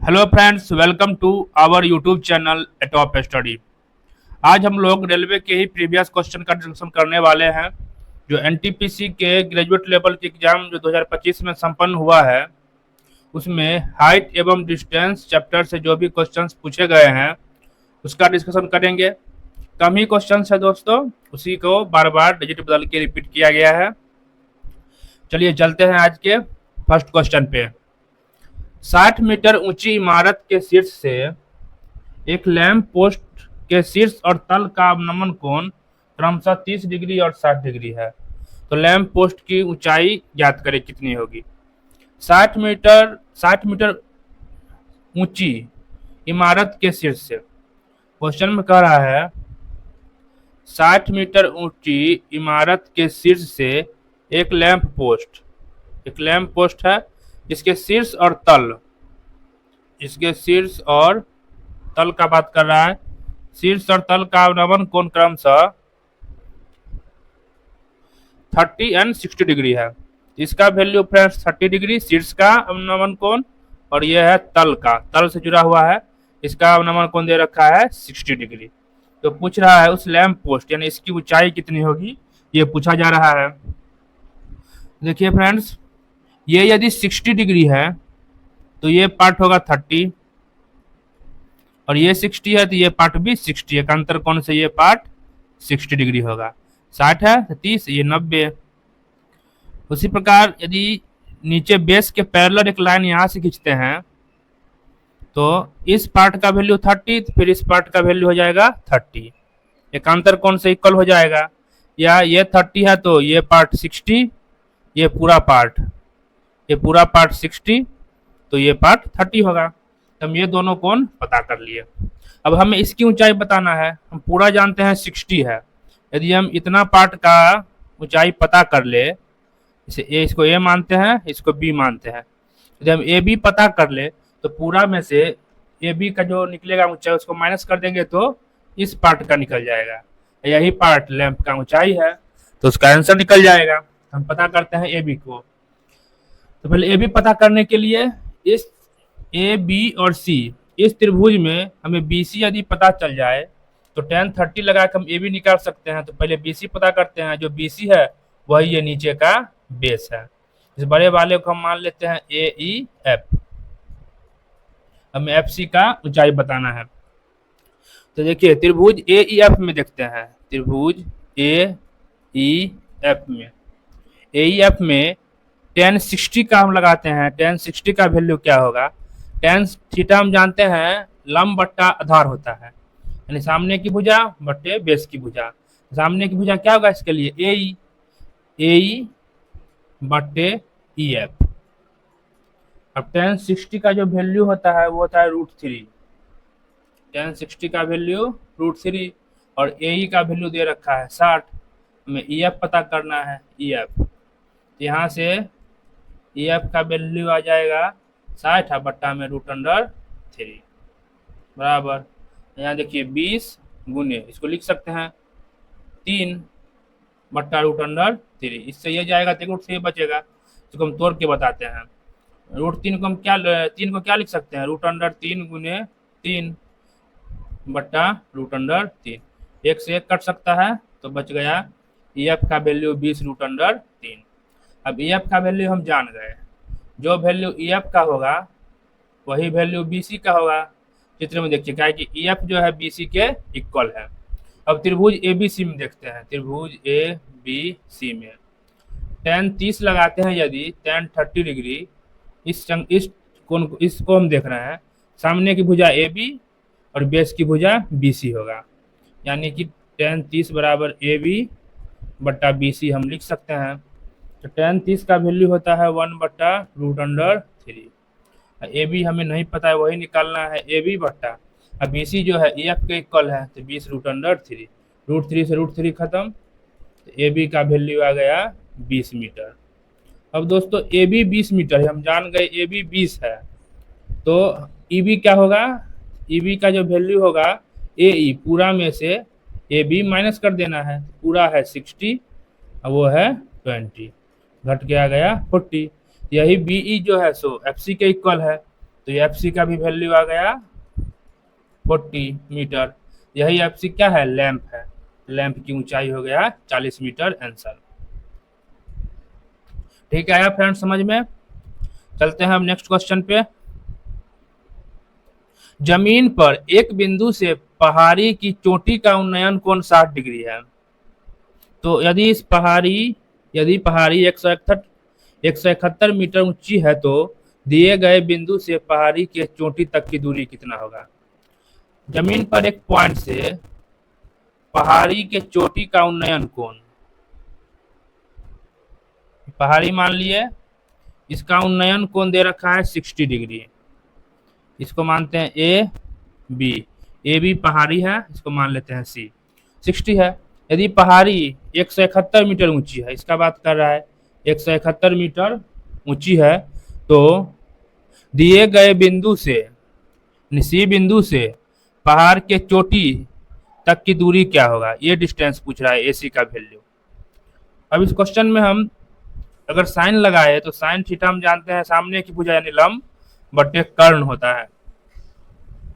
Hello friends, welcome to our YouTube channel top study. आज हम लोग रेलवे के ही प्रीवियस क्वेश्चन का डिस्कशन करने वाले हैं। जो एनटीपीसी के ग्रेजुएट लेवल की एग्जाम जो 2025 में संपन्न हुआ है, उसमें हाइट एवं डिस्टेंस चैप्टर से जो भी क्वेश्चंस पूछे गए हैं उसका डिस्कशन करेंगे। कम ही क्वेश्चंस है दोस्तों, उसी को बार बार डिजिट बदल के रिपीट किया गया है। चलिए चलते हैं आज के फर्स्ट क्वेश्चन पे। 60 मीटर ऊंची इमारत के शीर्ष से एक लैंप पोस्ट के शीर्ष और तल का अवनमन कोण क्रमशः 30 डिग्री और 60 डिग्री है। तो लैंप पोस्ट की ऊंचाई ज्ञात करें कितनी होगी। 60 मीटर ऊंची इमारत के शीर्ष से, क्वेश्चन में कह रहा है 60 मीटर ऊंची इमारत के शीर्ष से एक लैंप पोस्ट है जिसके शीर्ष और तल का बात कर रहा है। शीर्ष और तल का अवनमन कोण क्रमशः 30 एंड 60 डिग्री है। इसका वैल्यू फ्रेंड्स 30 डिग्री शीर्ष का अवनमन कोण, और यह है तल से जुड़ा हुआ है, इसका अवनमन कोण दे रखा है 60 डिग्री। तो पूछ रहा है उस लैंप पोस्ट यानी इसकी ऊंचाई कितनी होगी, ये पूछा जा रहा है। देखिए फ्रेंड्स, ये यदि 60 डिग्री है तो ये पार्ट होगा 30, और ये 60 है तो ये पार्ट भी 60 है। अंतर कोण से ये पार्ट 60 डिग्री होगा। 60 है तो 30, ये 90। उसी प्रकार यदि नीचे बेस के पैरेलल एक लाइन यहाँ से खींचते हैं तो इस पार्ट का वैल्यू 30, फिर इस पार्ट का वैल्यू हो जाएगा 30। एक अंतर कोण से इक्वल हो जाएगा। या ये 30 है तो ये पार्ट 60, ये पूरा पार्ट 60, तो ये पार्ट 30 होगा। तो हम ये दोनों कोण पता कर लिए। अब हमें इसकी ऊंचाई बताना है। हम पूरा जानते हैं 60 है। यदि हम इतना पार्ट का ऊंचाई पता कर ले, इसको ए मानते हैं, इसको बी मानते हैं, यदि हम ए बी पता कर ले तो पूरा में से ए बी का जो निकलेगा ऊंचाई उसको माइनस कर देंगे तो इस पार्ट का निकल जाएगा। यही पार्ट लैंप का ऊंचाई है, तो उसका आंसर निकल जाएगा। हम पता करते हैं ए बी को। तो पहले ए बी पता करने के लिए इस ए बी और सी इस त्रिभुज में हमें बी सी यदि पता चल जाए तो tan 30 लगा के हम ए बी निकाल सकते हैं। तो पहले बी सी पता करते हैं। जो बी सी है वही ये नीचे का बेस है। इस बड़े वाले को हम मान लेते हैं ए ई एफ। हमें एफ सी का ऊंचाई बताना है। तो देखिए त्रिभुज ए ई एफ में देखते हैं। त्रिभुज ए ई एफ में tan 60 का हम लगाते हैं। tan 60 का वैल्यू क्या होगा। tan थीटा हम जानते हैं लंब बट्टा आधार होता है, यानी सामने की भुजा बट्टे बेस की भुजा। सामने की भुजा क्या होगा इसके लिए ए ई बट्टे ई एफ। अब tan 60 का जो वैल्यू होता है वो होता है √3। tan 60 का वैल्यू √3 और ए ई का वैल्यू दे रखा है 60। हमें ई एफ पता करना है। ई एफ यहाँ से ई एफ का वैल्यू आ जाएगा 60 है बट्टा में √3 बराबर। यहाँ देखिए 20 गुने, इसको लिख सकते हैं 3 बट्टा √3। इससे ये जाएगा तो √3 बचेगा, इसको हम तोड़ के बताते हैं। √3 को हम तीन को क्या लिख सकते हैं, √3 गुने 3 बट्टा √3। एक से एक कट सकता है तो बच गया ई एफ का वैल्यू 20 √3। अब ई एफ का वैल्यू हम जान गए। जो वैल्यू ई एफ का होगा वही वैल्यू बी सी का होगा। चित्र में देखिए क्या है कि ई एफ जो है बी सी के इक्वल है। अब त्रिभुज ए बी सी में देखते हैं। त्रिभुज ए बी सी में tan 30 लगाते हैं यदि tan 30 डिग्री, इसको हम देख रहे हैं। सामने की भुजा ए बी और बेस की भुजा बी सी होगा, यानी कि tan 30 बराबर ए बी बट्टा बी सी हम लिख सकते हैं। तो tan 30 का वैल्यू होता है 1 बट्टा √3। ए बी हमें नहीं पता है, वही निकालना है ए बी बट्टा। अब बी सी जो है ई एफ के इक्वल है तो 20 √3। √3 से √3 खत्म, तो ए बी का वैल्यू आ गया 20 मीटर। अब दोस्तों ए बी 20 मीटर है, हम जान गए ए बी 20 है, तो ई बी क्या होगा। ई बी का जो वैल्यू होगा ए ई पूरा में से ए बी माइनस कर देना है। पूरा है 60 और वो है 20, घट के आ गया 40। यही बी ई जो है सो एफ सी के इक्वल है, तो एफ सी का भी वैल्यू आ गया 40 मीटर। यही एफ सी क्या है, लैंप है। लैंप की ऊंचाई हो गया 40 मीटर आंसर। ठीक है आया फ्रेंड समझ में। चलते हैं हम नेक्स्ट क्वेश्चन पे। जमीन पर एक बिंदु से पहाड़ी की चोटी का उन्नयन कोण 60 डिग्री है। तो यदि पहाड़ी 171 मीटर ऊंची है तो दिए गए बिंदु से पहाड़ी के चोटी तक की दूरी कितना होगा। जमीन पर एक पॉइंट से पहाड़ी के चोटी का उन्नयन कोण, पहाड़ी मान लिए, इसका उन्नयन कोण दे रखा है 60 डिग्री। इसको मानते हैं ए बी पहाड़ी है, इसको मान लेते हैं सी। 60 है। यदि पहाड़ी 171 मीटर ऊंची है, इसका बात कर रहा है 171 मीटर ऊंची है, तो दिए गए बिंदु से, सी बिंदु से पहाड़ के चोटी तक की दूरी क्या होगा, ये डिस्टेंस पूछ रहा है, एसी का वैल्यू। अब इस क्वेश्चन में हम अगर साइन लगाए तो साइन थीटा हम जानते हैं सामने की भुजा यानी लंब बटे कर्ण होता है।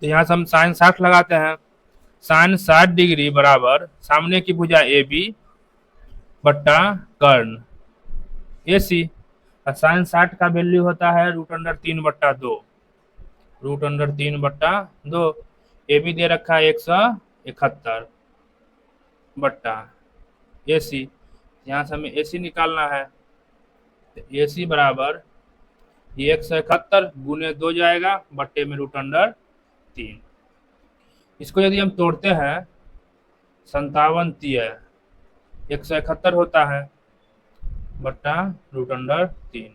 तो यहाँ से हम साइन 60 लगाते हैं। साइन 60 डिग्री बराबर सामने की भुजा ए बी बट्टा कर्ण ए सी। और साइन 60 का वैल्यू होता है √3/2, √3/2। ए बी दे रखा है 171 बट्टा ए सी। यहाँ से हमें ए सी निकालना है। तो ए सी बराबर 171 गुने 2 जाएगा बट्टे में √3। इसको यदि हम तोड़ते हैं 57 171 होता है बट्टा √3।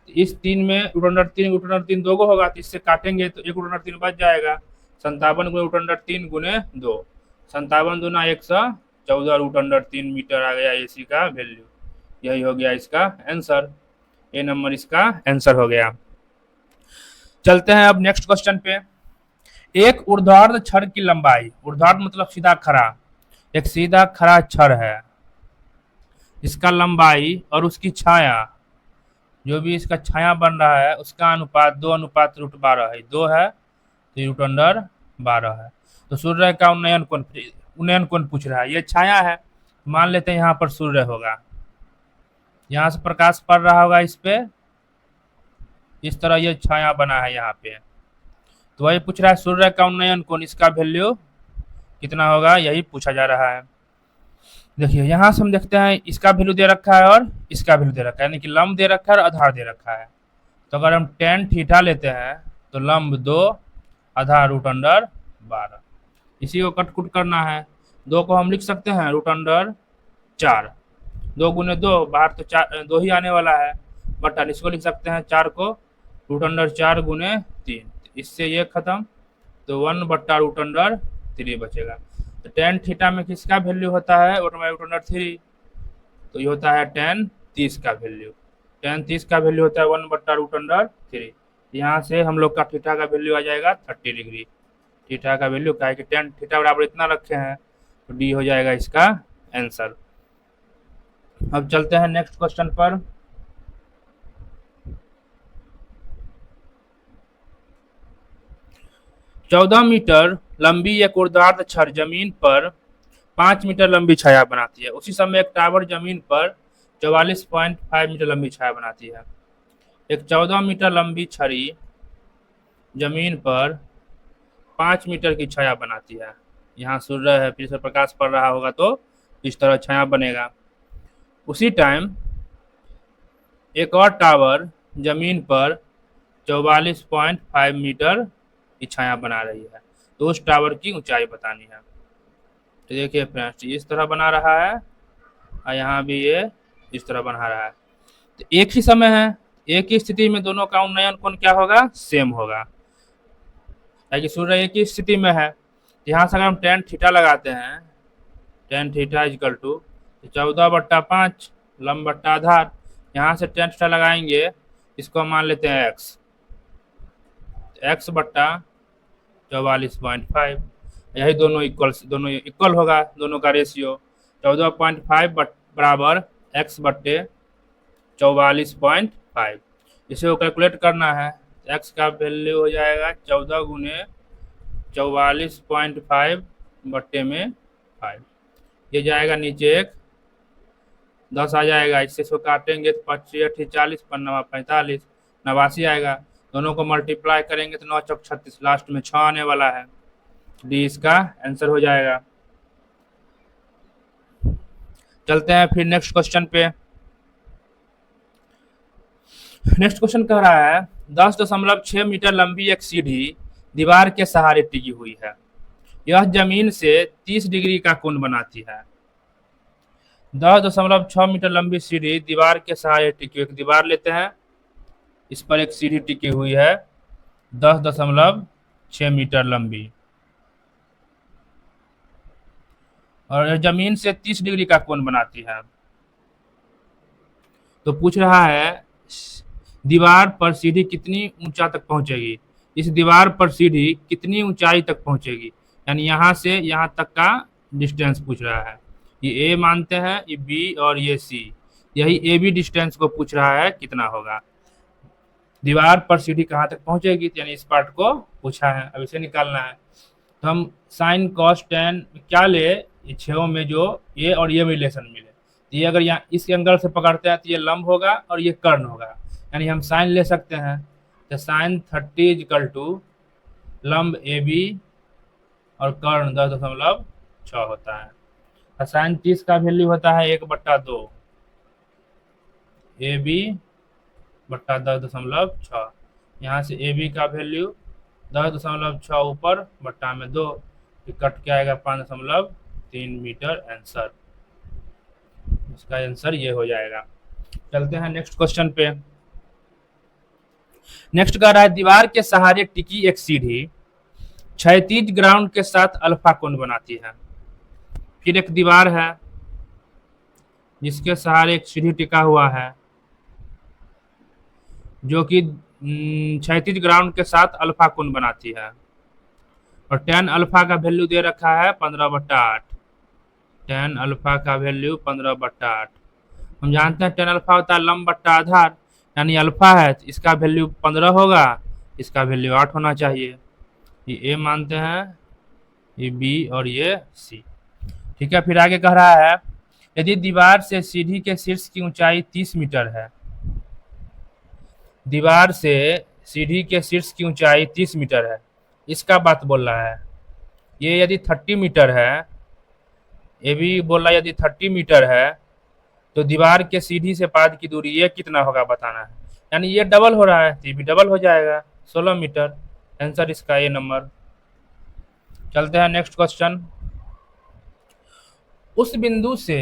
इस 3 में √3 2 को होगा, तो इससे काटेंगे तो 1√3 बच जाएगा। 57 गुने √3 गुने 2, 57 दूना 114 √3 मीटर आ गया एसी का वैल्यू। यही हो गया इसका आंसर, ए नंबर इसका आंसर हो गया। चलते हैं अब नेक्स्ट क्वेश्चन पे। एक ऊर्ध्वाधर छड़ की लंबाई, ऊर्ध्वाधर मतलब सीधा खड़ा, एक सीधा खड़ा छड़ है, इसका लंबाई और उसकी छाया, जो भी इसका छाया बन रहा है उसका अनुपात 2:√12 है। 2 है तो √12 है। तो सूर्य का उन्नयन कोण पूछ रहा है। ये छाया है, मान लेते हैं यहाँ पर सूर्य होगा, यहाँ से प्रकाश पड़ रहा होगा इस पे, इस तरह ये छाया बना है यहाँ पे। तो वही पूछ रहा है सूर्य का उन्नयन कोण, इसका वैल्यू कितना होगा, यही पूछा जा रहा है। देखिए यहाँ से हम देखते हैं इसका वैल्यू दे रखा है और इसका वैल्यू दे रखा है, यानी कि लंब दे रखा है और आधार दे रखा है। तो अगर हम tan थीटा लेते हैं तो लंब 2 आधार √12। इसी को कट करना है। 2 को हम लिख सकते हैं √4, 2 गुने 2 बाहर तो 2 ही आने वाला है, बटा इसको लिख सकते हैं 4 को √4 गुने 3। इससे ये खत्म, तो 1/√3 बचेगा। तो tan थीटा में किसका वैल्यू होता है, √3। तो ये होता है tan 30 का वैल्यू। tan 30 का वैल्यू होता है 1/√3। यहाँ से हम लोग का थीटा का वैल्यू आ जाएगा 30 डिग्री। थीटा का वैल्यू क्या है कि tan थीटा बराबर इतना रखे हैं, तो डी हो जाएगा इसका आंसर। अब चलते हैं नेक्स्ट क्वेश्चन पर। चौदह मीटर लंबी एक ऊर्ध्वाधर छड़ जमीन पर 5 मीटर लंबी छाया बनाती है। उसी समय एक टावर जमीन पर 44.5 मीटर लंबी छाया बनाती है। एक 14 मीटर लंबी छड़ी जमीन पर 5 मीटर की छाया बनाती है। यहाँ सूर्य है, फिर से प्रकाश पड़ रहा होगा तो इस तरह छाया बनेगा। उसी टाइम एक और टावर जमीन पर 44.5 मीटर की छाया बना रही है, तो उस टावर की ऊंचाई बतानी है। तो देखिए फ्रेंड्स इस तरह बना रहा है और यहाँ भी ये इस तरह बना रहा है। तो एक ही समय है, एक ही स्थिति में दोनों का उन्नयन कोण क्या होगा, सेम होगा, ताकि सूर्य एक ही स्थिति में है। यहाँ से अगर हम tan थीटा लगाते हैं, tan थीटा इक्वल टू 14/5 लंब बट्टा आधार। यहाँ से tan थीटा लगाएंगे, इसको हम मान लेते हैं x बट्टा 44.5। यही दोनों इक्वल होगा, दोनों का रेशियो 14.5 बराबर x बट्टे 44.5। इसे को कैलकुलेट करना है एक्स का वैल्यू हो जाएगा 14 गुने 44.5 बट्टे में 5। ये जाएगा नीचे एक 10 आ जाएगा, इससे इसको काटेंगे तो 25 40 पन्ना 45 89 आएगा। दोनों को मल्टीप्लाई करेंगे तो 9 चौक 36, लास्ट में 6 आने वाला है। डी इसका आंसर हो जाएगा। चलते हैं फिर नेक्स्ट क्वेश्चन पे। नेक्स्ट क्वेश्चन कह रहा है 10.6 मीटर लंबी एक सीढ़ी दीवार के सहारे टिकी हुई है। यह जमीन से 30 डिग्री का कोण बनाती है। 10.6 मीटर लंबी सीढ़ी दीवार के सहारे टिकी हुई, एक दीवार लेते हैं, इस पर एक सीढ़ी टिकी हुई है 10.6 मीटर लंबी और जमीन से 30 डिग्री का कोण बनाती है। तो पूछ रहा है दीवार पर सीढ़ी कितनी ऊंचा तक पहुंचेगी। इस दीवार पर सीढ़ी कितनी ऊंचाई तक पहुंचेगी, यानी यहां से यहां तक का डिस्टेंस पूछ रहा है। ये ए मानते हैं, ये बी और ये सी, यही ए बी डिस्टेंस को पूछ रहा है कितना होगा। दीवार पर सीढ़ी कहाँ तक पहुंचेगी, यानी इस पार्ट को पूछा है, अब इसे निकालना है। तो हम साइन कॉस टेन क्या ले, ये छो में जो ये और ये रिलेशन मिले, तो ये अगर यहाँ इस एंगल से पकड़ते हैं तो ये लंब होगा और ये कर्ण होगा, यानी हम साइन ले सकते हैं। तो साइन 30 इक्वल टू लंब ए बी और कर्ण 10.6 होता है। और साइन 30 का वैल्यू होता है 1/2 ए बी बट्टा 10.6। यहाँ से ए बी का वैल्यू 10.6 ऊपर बट्टा में 2, कट के आएगा 5.3 मीटर आंसर। इसका आंसर ये हो जाएगा। चलते हैं नेक्स्ट क्वेश्चन पे। नेक्स्ट कह रहा है दीवार के सहारे टिकी एक सीढ़ी क्षैतिज ग्राउंड के साथ अल्फा कोण बनाती है। फिर एक दीवार है जिसके सहारे एक सीढ़ी टिका हुआ है जो कि क्षैतिज ग्राउंड के साथ अल्फा कोण बनाती है और tan अल्फा का वैल्यू दे रखा है 15/8। tan अल्फा का वैल्यू 15/8। हम जानते हैं tan अल्फा होता है लंब बट्टा आधार, यानी अल्फा है तो इसका वैल्यू 15 होगा, इसका वैल्यू 8 होना चाहिए। ये ए मानते हैं, ये बी और ये सी। ठीक है, फिर आगे कह रहा है यदि दीवार से सीढ़ी के शीर्ष की ऊंचाई 30 मीटर है, दीवार से सीढ़ी के शीर्ष की ऊंचाई 30 मीटर है, इसका बात बोल रहा है। ये यदि 30 मीटर है, ये भी बोल रहा है यदि 30 मीटर है तो दीवार के सीढ़ी से पाद की दूरी ये कितना होगा बताना है, यानी ये डबल हो रहा है तो ये भी डबल हो जाएगा 16 मीटर। आंसर इसका ये नंबर। चलते हैं नेक्स्ट क्वेश्चन। उस बिंदु से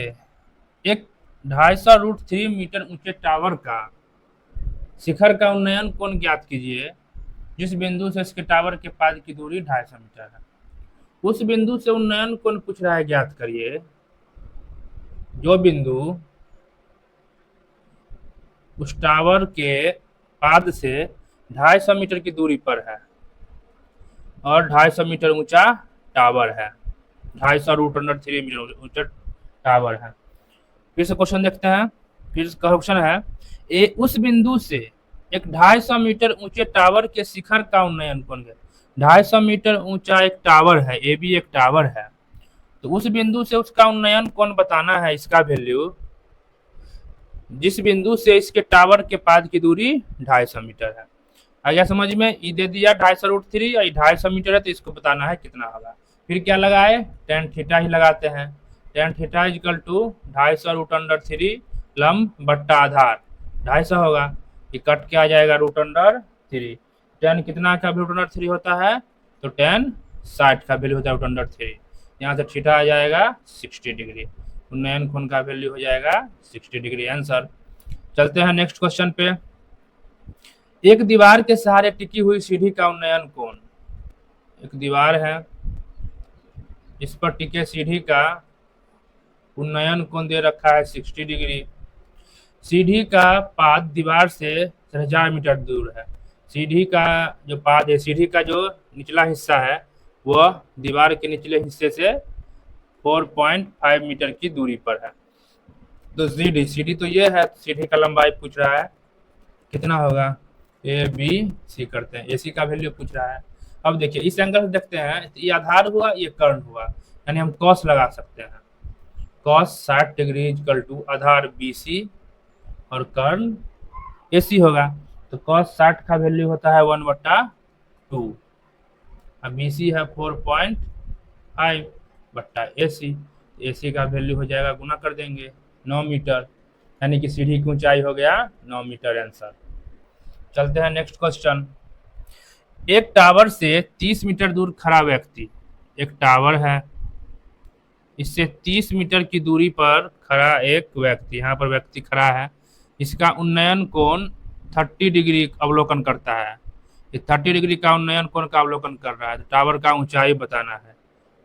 एक 250 √3 मीटर ऊंचे टावर का शिखर का उन्नयन कोण ज्ञात कीजिए जिस बिंदु से इसके टावर के पाद की दूरी 250 मीटर है। उस बिंदु से उन्नयन कोण पूछ रहा है, ज्ञात करिए। जो बिंदु उस टावर के पाद से 250 मीटर की दूरी पर है और 250 मीटर ऊंचा टावर है, 250 √3 मीटर ऊंचा टावर है। फिर से क्वेश्चन देखते हैं। फिर क्वेश्चन है उस बिंदु से एक 250 मीटर ऊंचे टावर के शिखर का उन्नयन कोण है। 250 मीटर ऊंचा एक टावर है, ए भी एक टावर है, तो उस बिंदु से उसका उन्नयन कोण बताना है। इसका वैल्यू जिस बिंदु से इसके टावर के पाद की दूरी 250 मीटर है। आगे समझ में, ई दे दिया 250 √3 और 250 मीटर है तो इसको बताना है कितना होगा। फिर क्या लगाए, tan थीटा ही लगाते हैं। tan थीटा इक्वल टू 250 √3 लंब बट्टा आधार 250 होगा, ये कट के आ जाएगा √3। tan कितना का √3 होता है, तो tan 60 का वैल्यू होता है √3। यहाँ से थीटा आ जाएगा 60 डिग्री, उन्नयन कोण का वैल्यू हो जाएगा 60 डिग्री आंसर। चलते हैं नेक्स्ट क्वेश्चन पे। एक दीवार के सहारे टिकी हुई सीढ़ी का उन्नयन कोण। एक दीवार है, इस पर टिके सीढ़ी का उन्नयन कोण दे रखा है 60 डिग्री। सीढ़ी का पाद दीवार से 1000 मीटर दूर है। सीढ़ी का जो पाद है, सीढ़ी का जो निचला हिस्सा है वह दीवार के निचले हिस्से से 4.5 मीटर की दूरी पर है। तो सीढ़ी तो ये है, सीढ़ी का लंबाई पूछ रहा है कितना होगा, ए बी सी करते हैं, ए सी का वैल्यू पूछ रहा है। अब देखिए इस एंगल से देखते हैं, ये आधार हुआ, ये कर्ण हुआ, यानी हम कॉस लगा सकते हैं। कॉस 60 डिग्री इक्वल टू आधार बी सी और कर्ण ए सी होगा। तो कॉस 60 का वैल्यू होता है 1/2, अब बी सी है 4.5 बट्टा ए सी। ए सी का वैल्यू हो जाएगा, गुना कर देंगे 9 मीटर, यानी कि सीढ़ी की ऊंचाई हो गया 9 मीटर आंसर। चलते हैं नेक्स्ट क्वेश्चन। एक टावर से 30 मीटर दूर खड़ा व्यक्ति, एक टावर है, इससे 30 मीटर की दूरी पर खड़ा एक व्यक्ति, यहाँ पर व्यक्ति खड़ा है, इसका उन्नयन कोण 30 डिग्री अवलोकन करता है। ये 30 डिग्री का उन्नयन कोण का अवलोकन कर रहा है। तो टावर का ऊंचाई बताना है,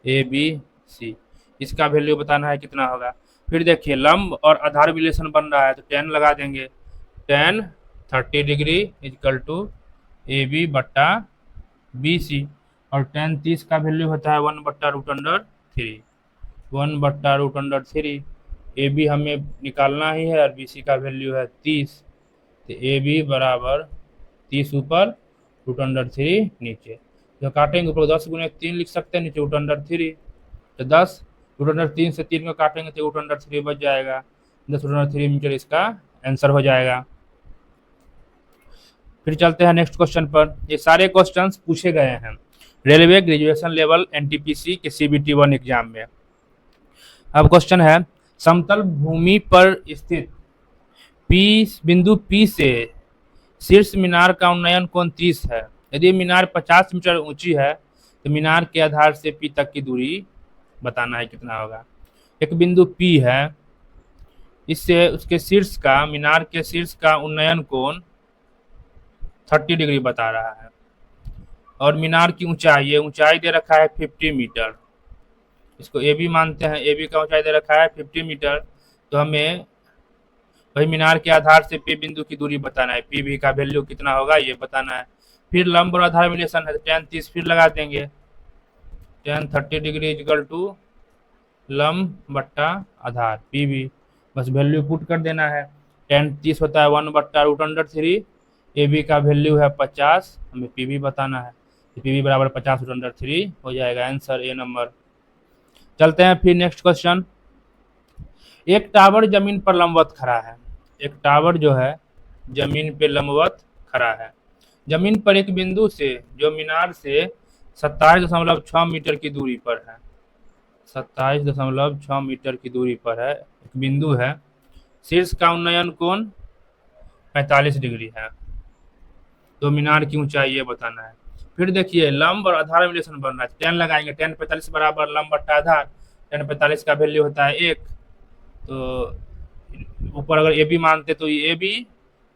ए बी सी, इसका वैल्यू बताना है कितना होगा। फिर देखिए लंब और आधार रिलेशन बन रहा है, तो 10 लगा देंगे। 10 30 degree equal to A B बट्टा बी सी, और 10 30 का वैल्यू होता है 1/√3, 1/√3। ए बी हमें निकालना ही है और बी सी का वैल्यू है 30, तो ए बी बराबर 30 ऊपर √3 नीचे, जो काटेंगे ऊपर 10 गुने 3 लिख सकते हैं, नीचे √3, तो 10 √3 से 3 को काटेंगे तो √3 बच जाएगा, 10√3 मीटर इसका आंसर हो जाएगा। फिर चलते हैं नेक्स्ट क्वेश्चन पर। ये सारे क्वेश्चंस पूछे गए हैं रेलवे ग्रेजुएशन लेवल एनटीपीसी के सीबीटी 1 एग्जाम में। अब क्वेश्चन है, समतल भूमि पर स्थित पी बिंदु पी से शीर्ष मीनार का उन्नयन कोण 30 है। यदि मीनार 50 मीटर ऊंची है तो मीनार के आधार से पी तक की दूरी बताना है कितना होगा। एक बिंदु पी है, इससे उसके शीर्ष का, मीनार के शीर्ष का उन्नयन कोण 30 डिग्री बता रहा है, और मीनार की ऊंचाई, ये ऊंचाई दे रखा है 50 मीटर, इसको ए बी मानते हैं, ए बी का ऊंचाई दे रखा है 50 मीटर। तो हमें भाई मीनार के आधार से पी बिंदु की दूरी बताना है, पी बी का वैल्यू कितना होगा ये बताना है। फिर लंब और आधार रिलेशन है, तो 10 30 फिर लगा देंगे, 10 30 डिग्री इक्वल टू लंब बट्टा आधार पी बी, बस वैल्यू पुट कर देना है। 10 30 होता है 1/√3, ए बी का वैल्यू है 50, हमें पी बी बताना है, पी बी बराबर 50/3 हो जाएगा आंसर ए नंबर। चलते हैं फिर नेक्स्ट क्वेश्चन। एक टावर जमीन पर लंबवत खड़ा है, एक टावर जो है जमीन पे लंबवत खड़ा है, जमीन पर एक बिंदु से जो मीनार से 27.6 मीटर की दूरी पर है, 27.6 मीटर की दूरी पर है, एक बिंदु है, शीर्ष का उन्नयन कोण 45 डिग्री है, तो मीनार की ऊंचाई ये बताना है। फिर देखिए लंब और आधार रिलेशन बन रहा है, 10 लगाएंगे, 10 45 बराबर लंब बट्टा आधार, 10 45 का वैल्यू होता है 1, तो ऊपर अगर ए बी मानते तो ये ए बी,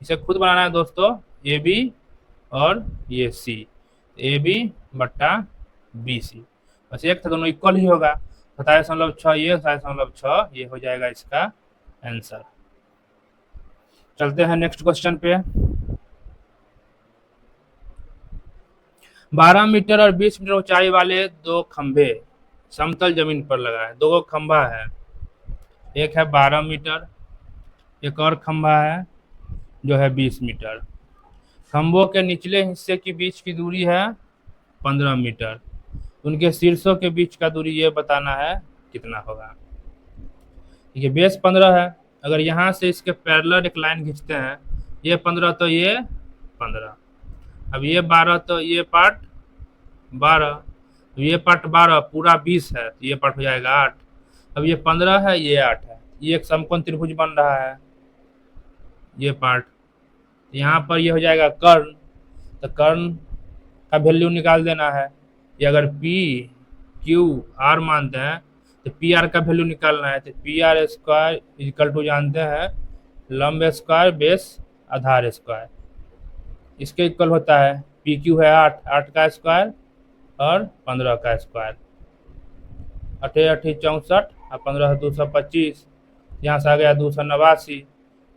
इसे खुद बनाना है दोस्तों, ए बी और ये सी, ए बी बट्टा बी सी, बस एक था, दोनों इक्वल ही होगा, 27.6 ये 27.6 ये हो जाएगा इसका आंसर। चलते हैं नेक्स्ट क्वेश्चन पे। 12 मीटर और 20 मीटर ऊंचाई वाले दो खंभे समतल जमीन पर लगा है, दो खंभा है, एक है 12 मीटर, एक और खंभा है जो है 20 मीटर। खंभों के निचले हिस्से के बीच की दूरी है 15 मीटर, उनके शीर्षों के बीच का दूरी ये बताना है कितना होगा। ये बेस 15 है, अगर यहाँ से इसके पैरेलल एक लाइन खींचते हैं, ये 15 तो ये 15, अब ये 12 तो ये पार्ट 12, तो ये पार्ट 12 पूरा 20 है, तो ये पार्ट हो जाएगा 8, अब ये 15 है ये 8 है, ये एक समकोण त्रिभुज बन रहा है ये पार्ट, यहाँ पर ये हो जाएगा कर्ण, तो कर्ण का वैल्यू निकाल देना है। ये अगर पी क्यू आर मानते हैं तो पी आर का वैल्यू निकालना है, तो P R square equal to जानते हैं लंब स्क्वायर बेस आधार स्क्वायर, इसके इक्वल होता है पी क्यू है 8, 8 का स्क्वायर और 15 का स्क्वायर, 8 8 64 और 15 225, यहाँ से आ गया 289,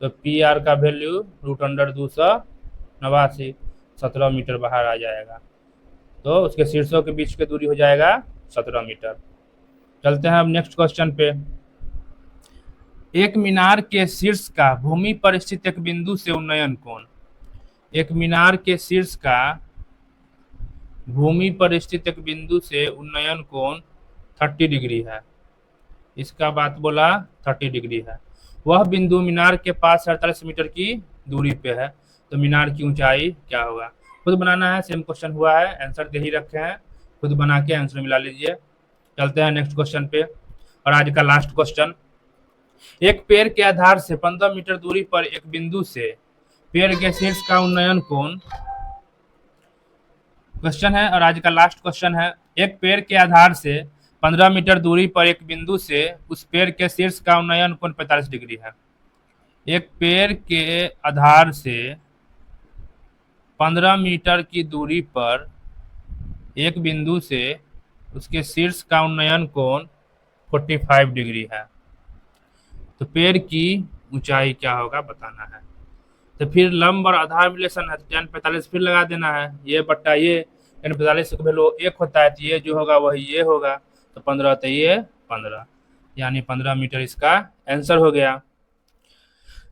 तो पी आर का वैल्यू √289, 17 मीटर बाहर आ जाएगा, तो उसके शीर्षों के बीच की दूरी हो जाएगा 17 मीटर। चलते हैं अब नेक्स्ट क्वेश्चन पे। एक मीनार के शीर्ष का भूमि पर स्थित एक बिंदु से उन्नयन कोण, एक मीनार के शीर्ष का भूमि पर स्थित एक बिंदु से उन्नयन कोण 30 डिग्री है। इसका बात बोला 30 डिग्री है। वह बिंदु मीनार के पास 48 मीटर की दूरी पे है, तो मीनार की ऊंचाई क्या होगा? खुद बनाना है, सेम क्वेश्चन हुआ है, आंसर दे ही रखे हैं, खुद बना के आंसर मिला लीजिए। चलते हैं नेक्स्ट क्वेश्चन पे, और आज का लास्ट क्वेश्चन। एक पेड़ के आधार से 15 मीटर दूरी पर एक बिंदु से पेड़ के शीर्ष का उन्नयन कोण, क्वेश्चन है और आज का लास्ट क्वेश्चन है। एक पेड़ के आधार से 15 मीटर दूरी पर एक बिंदु से उस पेड़ के शीर्ष का उन्नयन कोण 45 डिग्री है। एक पेड़ के आधार से 15 मीटर की दूरी पर एक बिंदु से उसके शीर्ष का उन्नयन कोण 45 डिग्री है, तो पेड़ की ऊंचाई क्या होगा बताना है। तो फिर लंब और आधार रिलेशन है, तो tan 45 फिर लगा देना है, ये बट्टा ये, tan 45 का वैल्यू 1 होता है, तो ये जो होगा वही ये होगा, तो 15 तो ये 15, यानी 15 मीटर इसका आंसर हो गया।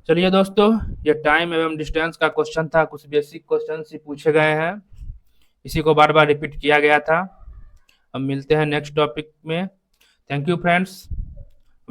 चलिए दोस्तों, ये टाइम एवं डिस्टेंस का क्वेश्चन था, कुछ बेसिक क्वेश्चन ही पूछे गए हैं, इसी को बार बार रिपीट किया गया था। अब मिलते हैं नेक्स्ट टॉपिक में। Thank you friends.